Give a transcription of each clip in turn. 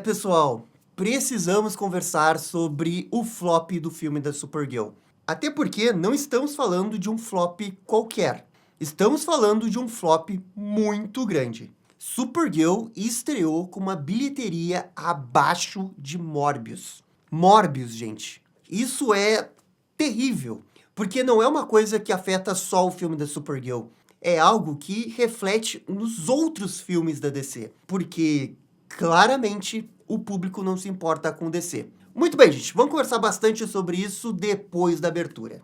Pessoal, precisamos conversar sobre o flop do filme da Supergirl. Até porque não estamos falando de um flop qualquer. Estamos falando de um flop muito grande. Supergirl estreou com uma bilheteria abaixo de Morbius. Morbius, gente, isso é terrível, porque não é uma coisa que afeta só o filme da Supergirl. É algo que reflete nos outros filmes da DC, porque claramente o público não se importa com DC. Muito bem, gente, vamos conversar bastante sobre isso depois da abertura.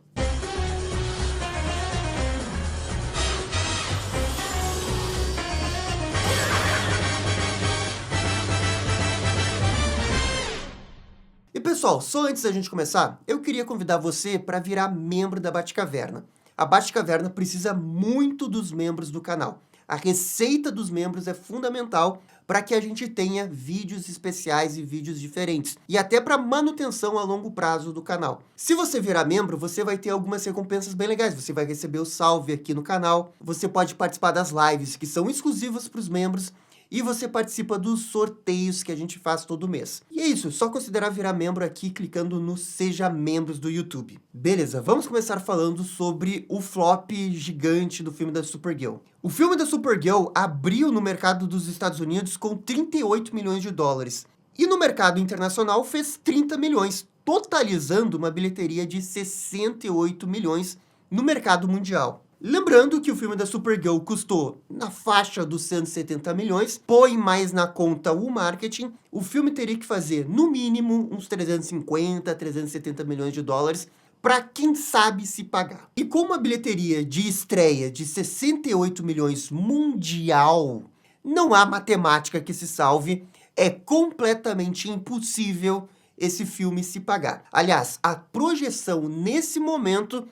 E pessoal, só antes da gente começar, eu queria convidar você para virar membro da Batcaverna. A Batcaverna precisa muito dos membros do canal. A receita dos membros é fundamental para que a gente tenha vídeos especiais e vídeos diferentes. E até para manutenção a longo prazo do canal. Se você virar membro, você vai ter algumas recompensas bem legais. Você vai receber o salve aqui no canal. Você pode participar das lives que são exclusivas para os membros. E você participa dos sorteios que a gente faz todo mês. E é isso, só considerar virar membro aqui clicando no Seja Membros do YouTube. Beleza, vamos começar falando sobre o flop gigante do filme da Supergirl. O filme da Supergirl abriu no mercado dos Estados Unidos com 38 milhões de dólares. E no mercado internacional fez 30 milhões, totalizando uma bilheteria de 68 milhões no mercado mundial. Lembrando que o filme da Supergirl custou na faixa dos 170 milhões, põe mais na conta o marketing, o filme teria que fazer, no mínimo, uns 350, 370 milhões de dólares, para quem sabe se pagar. E com uma bilheteria de estreia de 68 milhões mundial, não há matemática que se salve, é completamente impossível esse filme se pagar. Aliás, a projeção nesse momento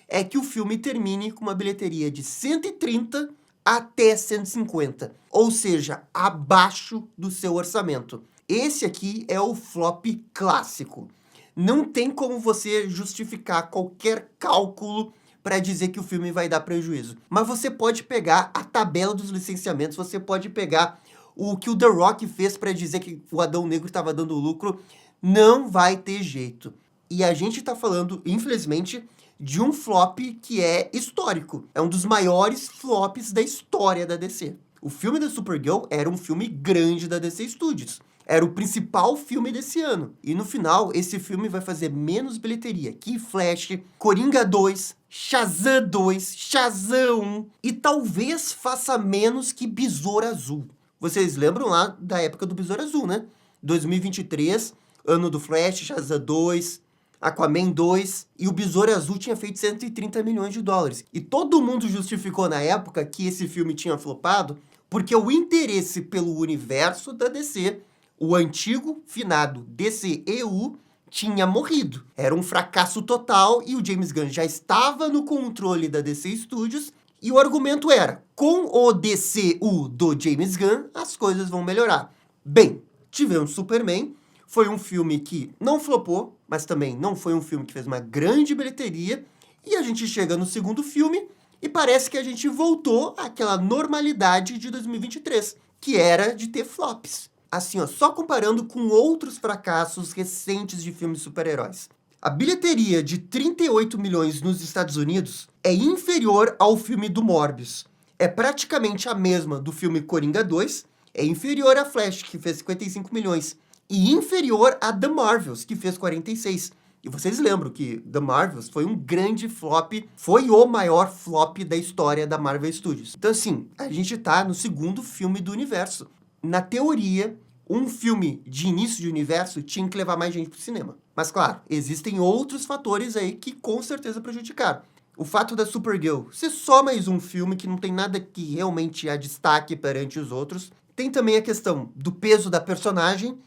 é que o filme termine com uma bilheteria de 130 até 150, ou seja, abaixo do seu orçamento. Esse aqui é o flop clássico. Não tem como você justificar qualquer cálculo para dizer que o filme vai dar prejuízo. Mas você pode pegar a tabela dos licenciamentos, você pode pegar o que o The Rock fez para dizer que o Adão Negro estava dando lucro. Não vai ter jeito. E a gente está falando, infelizmente, de um flop que é histórico. É um dos maiores flops da história da DC. O filme da Supergirl era um filme grande da DC Studios. Era o principal filme desse ano. E no final, esse filme vai fazer menos bilheteria que Flash, Coringa 2, Shazam 2, Shazam 1 e talvez faça menos que Besouro Azul. Vocês lembram lá da época do Besouro Azul, né? 2023, ano do Flash, Shazam 2... Aquaman 2, e o Besouro Azul tinha feito 130 milhões de dólares. E todo mundo justificou na época que esse filme tinha flopado porque o interesse pelo universo da DC, o antigo finado DCEU, tinha morrido. Era um fracasso total e o James Gunn já estava no controle da DC Studios e o argumento era, com o DCU do James Gunn, as coisas vão melhorar. Bem, tivemos Superman. Foi um filme que não flopou, mas também não foi um filme que fez uma grande bilheteria. E a gente chega no segundo filme e parece que a gente voltou àquela normalidade de 2023, que era de ter flops. Assim, ó, só comparando com outros fracassos recentes de filmes de super-heróis. A bilheteria de 38 milhões nos Estados Unidos é inferior ao filme do Morbius. É praticamente a mesma do filme Coringa 2, é inferior a Flash, que fez 55 milhões. E inferior a The Marvels, que fez 46. E vocês lembram que The Marvels foi um grande flop, foi o maior flop da história da Marvel Studios. Então, assim, a gente tá no segundo filme do universo. Na teoria, um filme de início de universo tinha que levar mais gente pro cinema. Mas, claro, existem outros fatores aí que com certeza prejudicaram. O fato da Supergirl ser só mais um filme que não tem nada que realmente a destaque perante os outros. Tem também a questão do peso da personagem,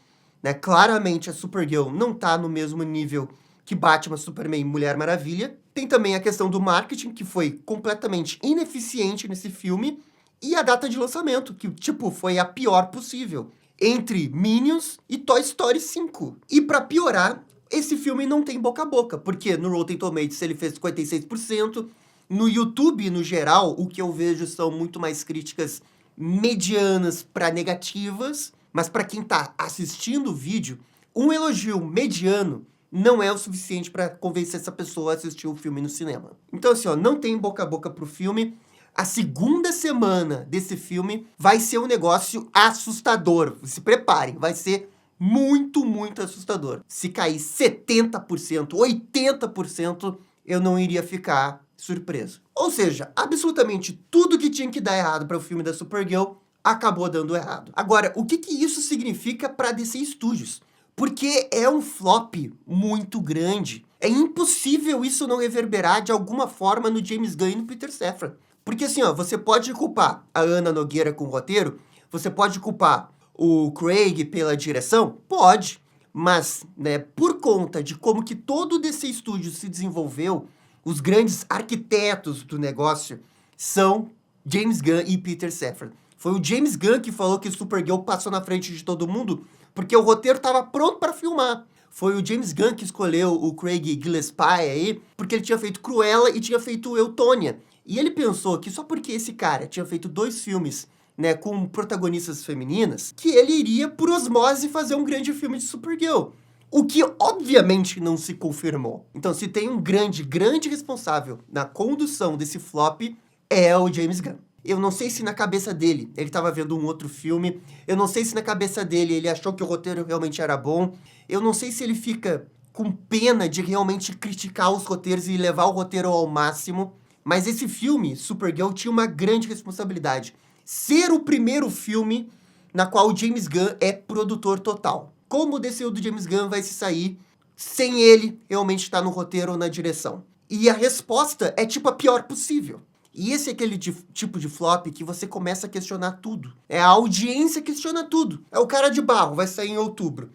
né? Claramente a Supergirl não está no mesmo nível que Batman, Superman e Mulher Maravilha. Tem também a questão do marketing, que foi completamente ineficiente nesse filme. E a data de lançamento, que foi a pior possível. Entre Minions e Toy Story 5. E para piorar, esse filme não tem boca a boca. Porque no Rotten Tomatoes ele fez 56%. No YouTube, no geral, o que eu vejo são muito mais críticas medianas para negativas. Mas para quem tá assistindo o vídeo, um elogio mediano não é o suficiente para convencer essa pessoa a assistir o filme no cinema. Então assim, ó, não tem boca a boca pro filme. A segunda semana desse filme vai ser um negócio assustador. Se preparem, vai ser muito, muito assustador. Se cair 70%, 80%, eu não iria ficar surpreso. Ou seja, absolutamente tudo que tinha que dar errado para o filme da Supergirl acabou dando errado. Agora, o que isso significa para DC Studios? Porque é um flop muito grande. É impossível isso não reverberar de alguma forma no James Gunn e no Peter Safran. Porque assim, ó, você pode culpar a Ana Nogueira com o roteiro, você pode culpar o Craig pela direção? Pode. Mas, né, por conta de como que todo o DC Studios se desenvolveu, os grandes arquitetos do negócio são James Gunn e Peter Safran. Foi o James Gunn que falou que o Supergirl passou na frente de todo mundo porque o roteiro estava pronto para filmar. Foi o James Gunn que escolheu o Craig Gillespie aí, porque ele tinha feito Cruella e tinha feito Eutônia. E ele pensou que só porque esse cara tinha feito 2 filmes, né, com protagonistas femininas, que ele iria, por osmose, fazer um grande filme de Supergirl. O que, obviamente, não se confirmou. Então, se tem um grande responsável na condução desse flop, é o James Gunn. Eu não sei se na cabeça dele ele estava vendo um outro filme. Eu não sei se na cabeça dele ele achou que o roteiro realmente era bom. Eu não sei se ele fica com pena de realmente criticar os roteiros e levar o roteiro ao máximo. Mas esse filme, Supergirl, tinha uma grande responsabilidade. Ser o primeiro filme na qual o James Gunn é produtor total. Como o DCU do James Gunn vai se sair sem ele realmente estar no roteiro ou na direção? E a resposta é tipo a pior possível. E esse é aquele tipo de flop que você começa a questionar tudo. É a audiência que questiona tudo. É o Cara de Barro, vai sair em outubro.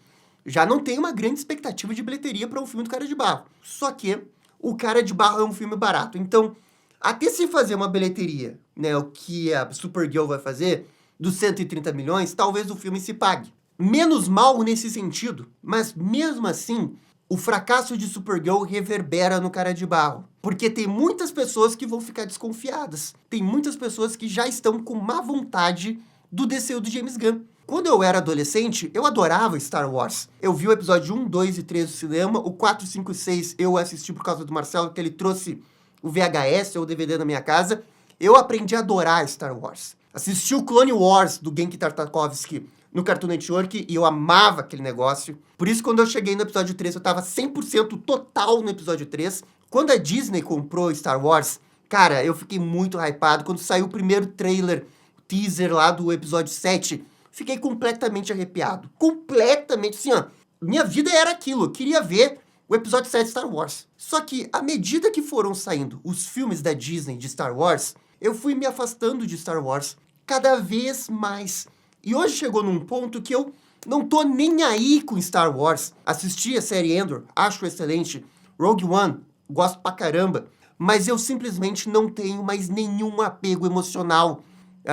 Já não tem uma grande expectativa de bilheteria para um filme do Cara de Barro. Só que o Cara de Barro é um filme barato. Então, até se fazer uma bilheteria, né, o que a Supergirl vai fazer, dos 130 milhões, talvez o filme se pague. Menos mal nesse sentido, mas mesmo assim, o fracasso de Supergirl reverbera no Cara de Barro. Porque tem muitas pessoas que vão ficar desconfiadas. Tem muitas pessoas que já estão com má vontade do DCU do James Gunn. Quando eu era adolescente, eu adorava Star Wars. Eu vi o episódio 1, 2 e 3 do cinema. O 4, 5 e 6 eu assisti por causa do Marcelo, que ele trouxe o VHS ou o DVD na minha casa. Eu aprendi a adorar Star Wars. Assisti o Clone Wars do Genki Tartakovsky no Cartoon Network e eu amava aquele negócio. Por isso, quando eu cheguei no episódio 3, eu tava 100% total no episódio 3. Quando a Disney comprou Star Wars, cara, eu fiquei muito hypado. Quando saiu o primeiro trailer, teaser lá do episódio 7, fiquei completamente arrepiado. Completamente, assim, ó. Minha vida era aquilo, eu queria ver o episódio 7 de Star Wars. Só que, à medida que foram saindo os filmes da Disney de Star Wars, eu fui me afastando de Star Wars cada vez mais. E hoje chegou num ponto que eu não tô nem aí com Star Wars. Assisti a série Andor, acho excelente. Rogue One, gosto pra caramba. Mas eu simplesmente não tenho mais nenhum apego emocional.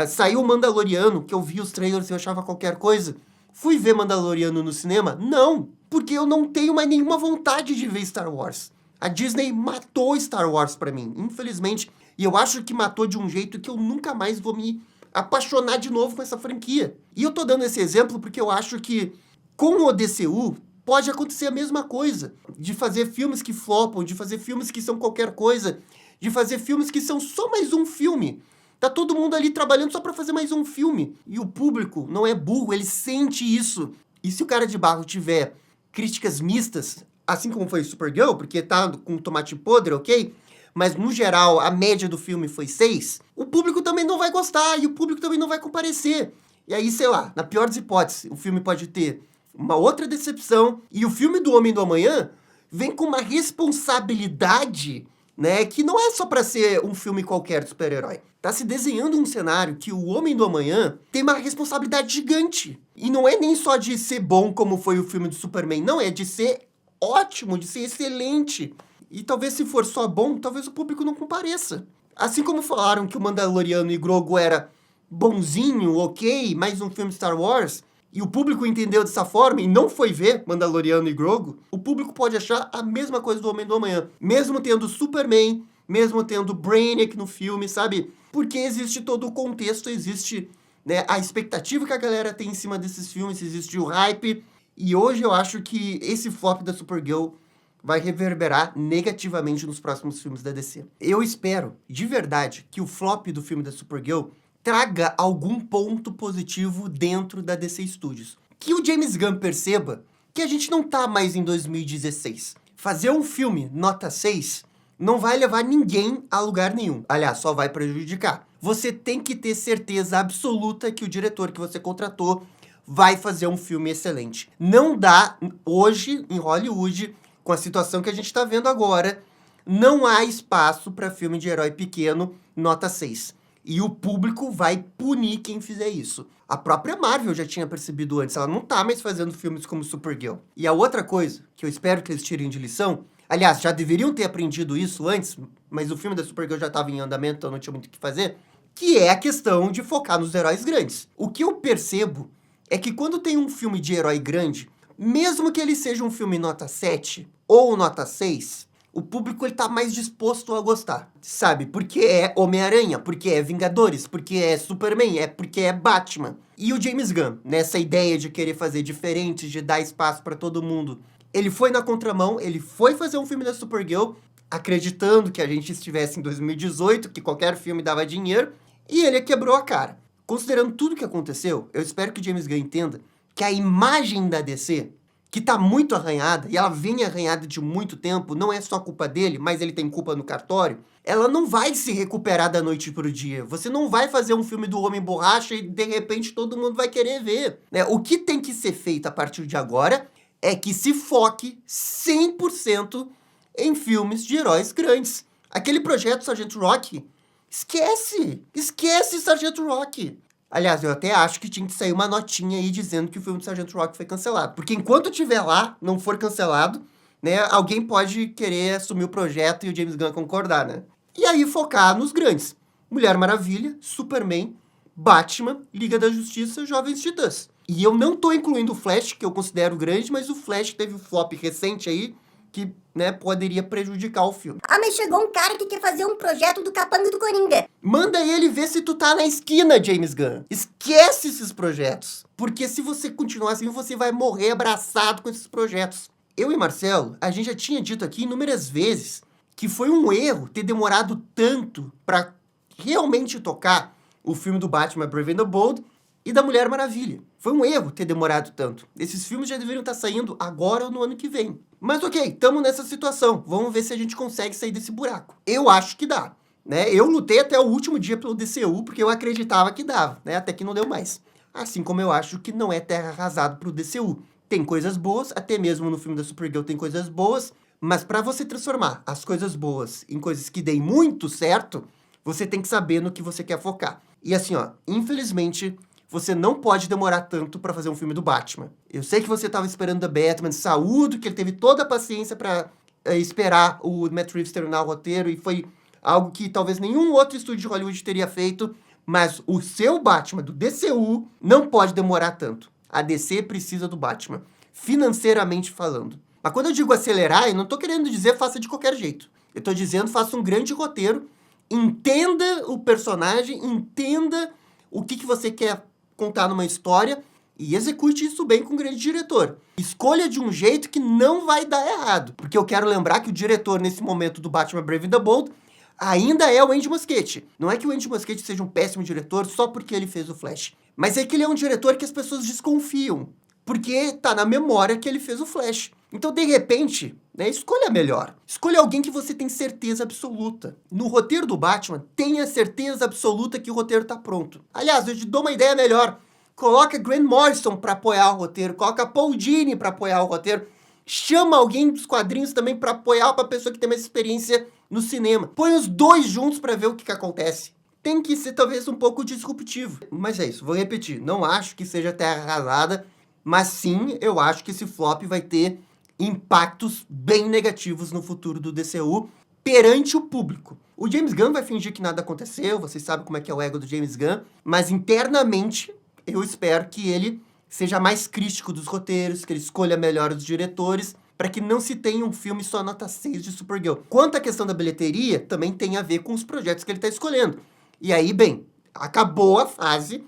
Saiu o Mandaloriano, que eu vi os trailers e eu achava qualquer coisa. Fui ver Mandaloriano no cinema? Não, porque eu não tenho mais nenhuma vontade de ver Star Wars. A Disney matou Star Wars pra mim, infelizmente. E eu acho que matou de um jeito que eu nunca mais vou me apaixonar de novo com essa franquia. E eu tô dando esse exemplo porque eu acho que com o DCU pode acontecer a mesma coisa. De fazer filmes que flopam, de fazer filmes que são qualquer coisa, de fazer filmes que são só mais um filme. Tá todo mundo ali trabalhando só pra fazer mais um filme. E o público não é burro, ele sente isso. E se o Cara de Barro tiver críticas mistas, assim como foi Supergirl, porque tá com tomate podre, ok? Mas, no geral, a média do filme foi 6, o público também não vai gostar e o público também não vai comparecer. E aí, sei lá, na pior das hipóteses, o filme pode ter uma outra decepção e o filme do Homem do Amanhã vem com uma responsabilidade, né, que não é só pra ser um filme qualquer de super-herói. Tá se desenhando um cenário que o Homem do Amanhã tem uma responsabilidade gigante. E não é nem só de ser bom como foi o filme do Superman, não, é de ser ótimo, de ser excelente. E talvez se for só bom, talvez o público não compareça. Assim como falaram que o Mandaloriano e Grogu era bonzinho, ok, mais um filme Star Wars, e o público entendeu dessa forma e não foi ver Mandaloriano e Grogu, o público pode achar a mesma coisa do Homem do Amanhã. Mesmo tendo Superman, mesmo tendo Brainiac no filme, sabe? Porque existe todo o contexto, existe né? A expectativa que a galera tem em cima desses filmes, se existe o hype. E hoje eu acho que esse flop da Supergirl vai reverberar negativamente nos próximos filmes da DC. Eu espero, de verdade, que o flop do filme da Supergirl traga algum ponto positivo dentro da DC Studios. Que o James Gunn perceba que a gente não tá mais em 2016. Fazer um filme nota 6 não vai levar ninguém a lugar nenhum. Aliás, só vai prejudicar. Você tem que ter certeza absoluta que o diretor que você contratou vai fazer um filme excelente. Não dá, hoje, em Hollywood, com a situação que a gente está vendo agora, não há espaço para filme de herói pequeno nota 6. E o público vai punir quem fizer isso. A própria Marvel já tinha percebido antes, ela não tá mais fazendo filmes como Supergirl. E a outra coisa, que eu espero que eles tirem de lição, aliás, já deveriam ter aprendido isso antes, mas o filme da Supergirl já estava em andamento, então não tinha muito o que fazer, que é a questão de focar nos heróis grandes. O que eu percebo é que quando tem um filme de herói grande, mesmo que ele seja um filme nota 7 ou nota 6, o público ele tá mais disposto a gostar, sabe? Porque é Homem-Aranha, porque é Vingadores, porque é Superman, porque é Batman. E o James Gunn, nessa ideia de querer fazer diferente, de dar espaço pra todo mundo, ele foi na contramão, ele foi fazer um filme da Supergirl, acreditando que a gente estivesse em 2018, que qualquer filme dava dinheiro, e ele quebrou a cara. Considerando tudo que aconteceu, eu espero que o James Gunn entenda que a imagem da DC, que tá muito arranhada, e ela vem arranhada de muito tempo, não é só culpa dele, mas ele tem culpa no cartório, ela não vai se recuperar da noite pro dia. Você não vai fazer um filme do Homem-Borracha e, de repente, todo mundo vai querer ver, né? O que tem que ser feito a partir de agora é que se foque 100% em filmes de heróis grandes. Aquele projeto Sargento Rock, esquece Sargento Rock. Aliás, eu até acho que tinha que sair uma notinha aí dizendo que o filme do Sargento Rock foi cancelado. Porque enquanto estiver lá, não for cancelado, né, alguém pode querer assumir o projeto e o James Gunn concordar, né? E aí focar nos grandes. Mulher Maravilha, Superman, Batman, Liga da Justiça, Jovens Titãs. E eu não tô incluindo o Flash, que eu considero grande, mas o Flash teve um flop recente aí, que, né, poderia prejudicar o filme. Ah, mas chegou um cara que quer fazer um projeto do Capanga do Coringa. Manda ele ver se tu tá na esquina, James Gunn. Esquece esses projetos. Porque se você continuar assim, você vai morrer abraçado com esses projetos. Eu e Marcelo, a gente já tinha dito aqui inúmeras vezes que foi um erro ter demorado tanto pra realmente tocar o filme do Batman Brave and the Bold e da Mulher Maravilha. Foi um erro ter demorado tanto. Esses filmes já deveriam estar saindo agora ou no ano que vem. Mas ok, estamos nessa situação. Vamos ver se a gente consegue sair desse buraco. Eu acho que dá, né? Eu lutei até o último dia pelo DCU porque eu acreditava que dava, né? Até que não deu mais. Assim como eu acho que não é terra arrasada pro DCU. Tem coisas boas, até mesmo no filme da Supergirl tem coisas boas, mas para você transformar as coisas boas em coisas que deem muito certo, você tem que saber no que você quer focar. E assim, ó, infelizmente, você não pode demorar tanto pra fazer um filme do Batman. Eu sei que você tava esperando The Batman, saúdo que ele teve toda a paciência pra esperar o Matt Reeves terminar o roteiro, e foi algo que talvez nenhum outro estúdio de Hollywood teria feito, mas o seu Batman do DCU não pode demorar tanto. A DC precisa do Batman, financeiramente falando. Mas quando eu digo acelerar, eu não tô querendo dizer faça de qualquer jeito. Eu tô dizendo faça um grande roteiro, entenda o personagem, entenda o que você quer contar numa história e execute isso bem com um grande diretor. Escolha de um jeito que não vai dar errado. Porque eu quero lembrar que o diretor, nesse momento do Batman Brave and the Bold, ainda é o Andy Muschietti. Não é que o Andy Muschietti seja um péssimo diretor só porque ele fez o Flash. Mas é que ele é um diretor que as pessoas desconfiam. Porque tá na memória que ele fez o Flash. Então, de repente, né, escolha melhor. Escolha alguém que você tem certeza absoluta. No roteiro do Batman, tenha certeza absoluta que o roteiro tá pronto. Aliás, eu te dou uma ideia melhor. Coloca Grant Morrison pra apoiar o roteiro. Coloca Paul Dini pra apoiar o roteiro. Chama alguém dos quadrinhos também pra apoiar uma pessoa que tem mais experiência no cinema. Põe os dois juntos pra ver o que acontece. Tem que ser talvez um pouco disruptivo. Mas é isso, vou repetir. Não acho que seja terra arrasada, mas sim, eu acho que esse flop vai ter impactos bem negativos no futuro do DCU perante o público. O James Gunn vai fingir que nada aconteceu, vocês sabem como é que é o ego do James Gunn, mas internamente eu espero que ele seja mais crítico dos roteiros, que ele escolha melhor os diretores, para que não se tenha um filme só nota 6 de Supergirl. Quanto à questão da bilheteria, também tem a ver com os projetos que ele está escolhendo. E aí, bem, acabou a fase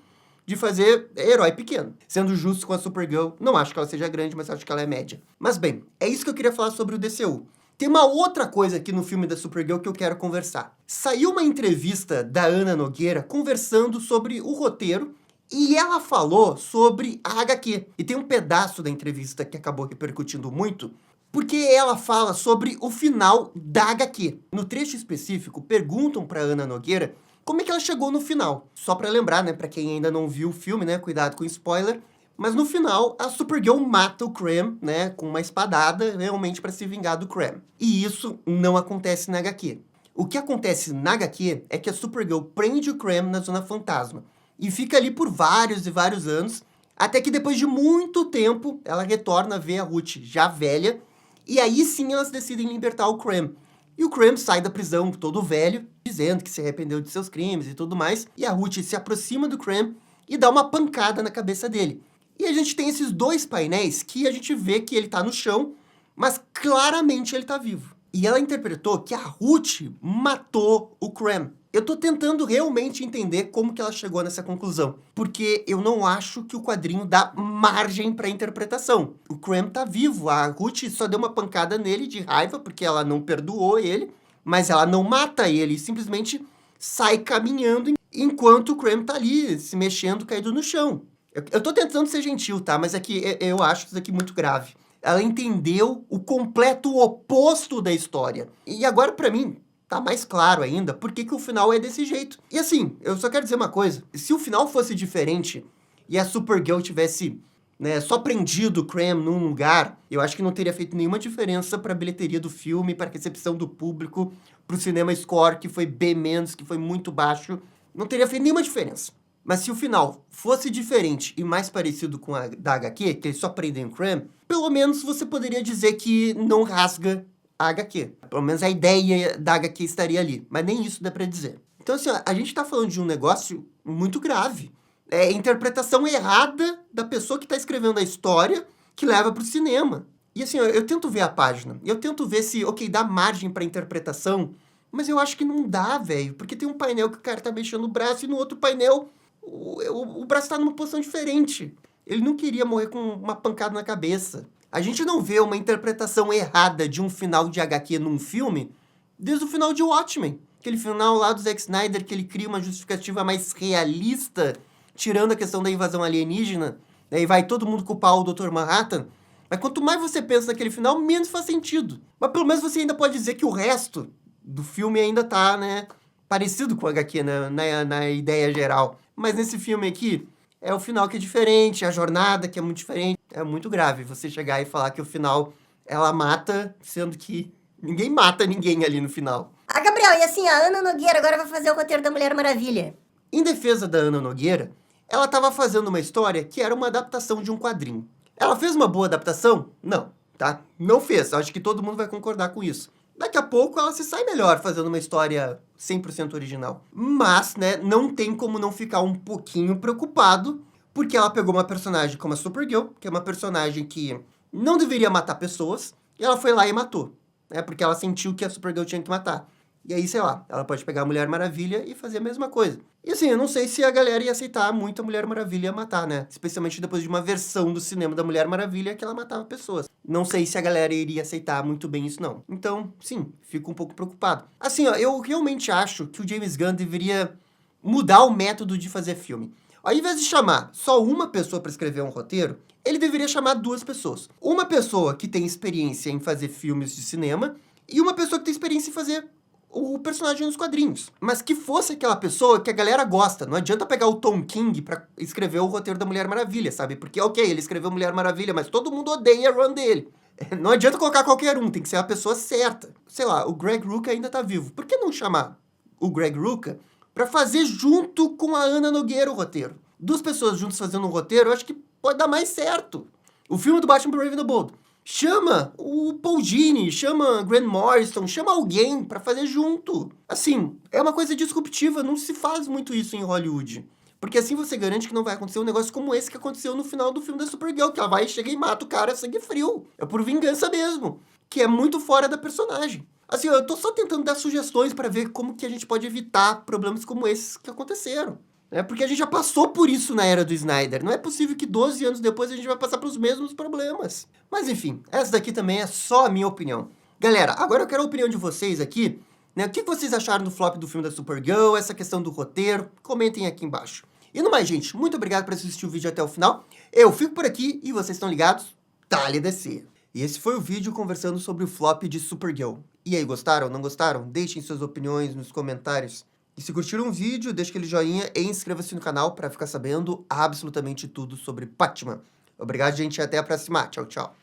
de fazer herói pequeno. Sendo justo com a Supergirl, não acho que ela seja grande, mas acho que ela é média. Mas bem, é isso que eu queria falar sobre o DCU. Tem uma outra coisa aqui no filme da Supergirl que eu quero conversar. Saiu uma entrevista da Ana Nogueira conversando sobre o roteiro e ela falou sobre a HQ. E tem um pedaço da entrevista que acabou repercutindo muito, porque ela fala sobre o final da HQ. No trecho específico, perguntam para Ana Nogueira como é que ela chegou no final. Só para lembrar, né, para quem ainda não viu o filme, né, cuidado com spoiler. Mas no final, a Supergirl mata o Krem, né, com uma espadada, realmente para se vingar do Krem. E isso não acontece na HQ. O que acontece na HQ é que a Supergirl prende o Krem na Zona Fantasma. E fica ali por vários e vários anos, até que depois de muito tempo, ela retorna a ver a Ruth já velha, e aí sim elas decidem libertar o Krem. E o Krem sai da prisão todo velho, dizendo que se arrependeu de seus crimes e tudo mais, e a Ruth se aproxima do Krem e dá uma pancada na cabeça dele. E a gente tem esses dois painéis que a gente vê que ele tá no chão, mas claramente ele tá vivo. E ela interpretou que a Ruth matou o Krem. Eu tô tentando realmente entender como que ela chegou nessa conclusão, porque eu não acho que o quadrinho dá margem para interpretação. O Krem tá vivo, a Ruth só deu uma pancada nele de raiva, porque ela não perdoou ele, mas ela não mata ele, simplesmente sai caminhando enquanto o Krem tá ali, se mexendo, caído no chão. Eu tô tentando ser gentil, tá? Mas é que eu acho isso aqui muito grave. Ela entendeu o completo oposto da história. E agora, pra mim, tá mais claro ainda por que o final é desse jeito. E assim, eu só quero dizer uma coisa. Se o final fosse diferente e a Supergirl tivesse, né, só prendido o Krem num lugar, eu acho que não teria feito nenhuma diferença pra bilheteria do filme, pra recepção do público, pro cinema score, que foi B-, que foi muito baixo. Não teria feito nenhuma diferença. Mas se o final fosse diferente e mais parecido com a da HQ, que eles só prendem o Krem, pelo menos você poderia dizer que não rasga a HQ. Pelo menos a ideia da HQ estaria ali. Mas nem isso dá pra dizer. Então, assim, ó, a gente tá falando de um negócio muito grave. É a interpretação errada da pessoa que tá escrevendo a história que leva pro cinema. E assim, ó, eu tento ver a página. Eu tento ver se, ok, dá margem pra interpretação, mas eu acho que não dá, velho. Porque tem um painel que o cara tá mexendo o braço e no outro painel o braço tá numa posição diferente. Ele não queria morrer com uma pancada na cabeça. A gente não vê uma interpretação errada de um final de HQ num filme desde o final de Watchmen. Aquele final lá do Zack Snyder, que ele cria uma justificativa mais realista, tirando a questão da invasão alienígena, e vai todo mundo culpar o Dr. Manhattan. Mas quanto mais você pensa naquele final, menos faz sentido. Mas pelo menos você ainda pode dizer que o resto do filme ainda tá, né, parecido com o HQ na ideia geral. Mas nesse filme aqui, é o final que é diferente, a jornada que é muito diferente. É muito grave você chegar e falar que o final ela mata, sendo que ninguém mata ninguém ali no final. Ah, Gabriel, e assim, a Ana Nogueira agora vai fazer o roteiro da Mulher Maravilha. Em defesa da Ana Nogueira, ela estava fazendo uma história que era uma adaptação de um quadrinho. Ela fez uma boa adaptação? Não, tá? Não fez. Acho que todo mundo vai concordar com isso. Daqui a pouco ela se sai melhor fazendo uma história 100% original. Mas, né, não tem como não ficar um pouquinho preocupado, porque ela pegou uma personagem como a Supergirl, que é uma personagem que não deveria matar pessoas, e ela foi lá e matou, né, porque ela sentiu que a Supergirl tinha que matar. E aí, sei lá, ela pode pegar a Mulher Maravilha e fazer a mesma coisa. E assim, eu não sei se a galera ia aceitar muito a Mulher Maravilha matar, né? Especialmente depois de uma versão do cinema da Mulher Maravilha que ela matava pessoas. Não sei se a galera iria aceitar muito bem isso, não. Então, sim, fico um pouco preocupado. Assim, ó, eu realmente acho que o James Gunn deveria mudar o método de fazer filme. Ao invés de chamar só uma pessoa para escrever um roteiro, ele deveria chamar duas pessoas. Uma pessoa que tem experiência em fazer filmes de cinema e uma pessoa que tem experiência em fazer o personagem nos quadrinhos. Mas que fosse aquela pessoa que a galera gosta. Não adianta pegar o Tom King pra escrever o roteiro da Mulher Maravilha, sabe? Porque, ok, ele escreveu Mulher Maravilha, mas todo mundo odeia a run dele. Não adianta colocar qualquer um, tem que ser a pessoa certa. Sei lá, o Greg Rucka ainda tá vivo. Por que não chamar o Greg Rucka pra fazer junto com a Ana Nogueira o roteiro? Duas pessoas juntas fazendo um roteiro, eu acho que pode dar mais certo. O filme do Batman Brave and the Bold. Chama o Paul Dini, chama Grant Morrison, chama alguém pra fazer junto. Assim, é uma coisa disruptiva, não se faz muito isso em Hollywood. Porque assim você garante que não vai acontecer um negócio como esse que aconteceu no final do filme da Supergirl, que ela vai, chega e mata o cara sangue frio. É por vingança mesmo, que é muito fora da personagem. Assim, eu tô só tentando dar sugestões pra ver como que a gente pode evitar problemas como esses que aconteceram. Porque a gente já passou por isso na era do Snyder. Não é possível que 12 anos depois a gente vai passar pelos mesmos problemas. Mas enfim, essa daqui também é só a minha opinião. Galera, agora eu quero a opinião de vocês aqui, né? O que vocês acharam do flop do filme da Supergirl, essa questão do roteiro? Comentem aqui embaixo. E no mais, gente, muito obrigado por assistir o vídeo até o final. Eu fico por aqui e vocês estão ligados? Dale descer. E esse foi o vídeo conversando sobre o flop de Supergirl. E aí, gostaram? Não gostaram? Deixem suas opiniões nos comentários. E se curtiram o vídeo, deixe aquele joinha e inscreva-se no canal para ficar sabendo absolutamente tudo sobre Batman. Obrigado, gente, e até a próxima. Tchau, tchau.